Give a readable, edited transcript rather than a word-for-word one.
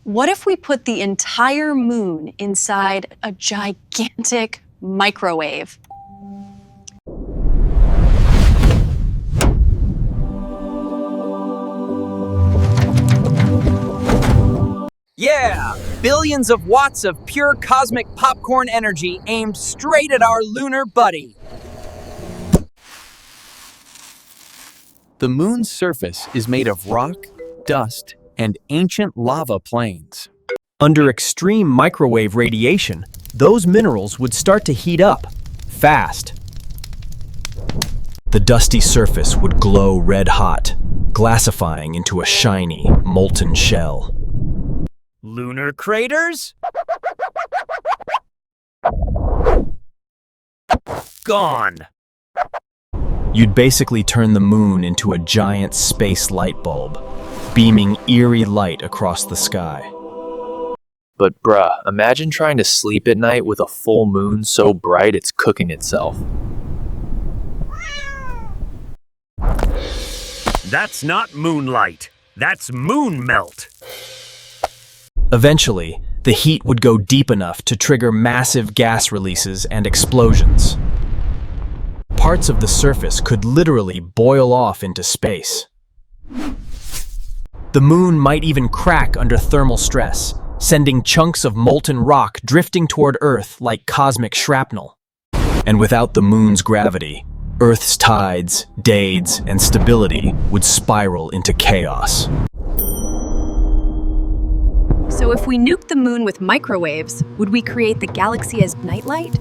What if we put the entire moon inside a gigantic microwave? Yeah! Billions of watts of pure cosmic popcorn energy aimed straight at our lunar buddy. The moon's surface is made of rock, dust, and ancient lava plains. Under extreme microwave radiation, those minerals would start to heat up, fast. The dusty surface would glow red hot, glassifying into a shiny, molten shell. Lunar craters? Gone. You'd basically turn the moon into a giant space light bulb, beaming eerie light across the sky. But bruh, imagine trying to sleep at night with a full moon so bright it's cooking itself. That's not moonlight. That's moon melt. Eventually, the heat would go deep enough to trigger massive gas releases and explosions. Parts of the surface could literally boil off into space. The moon might even crack under thermal stress, sending chunks of molten rock drifting toward Earth like cosmic shrapnel. And without the moon's gravity, Earth's tides, days, and stability would spiral into chaos. So if we nuked the moon with microwaves, would we create the galaxy as nightlight?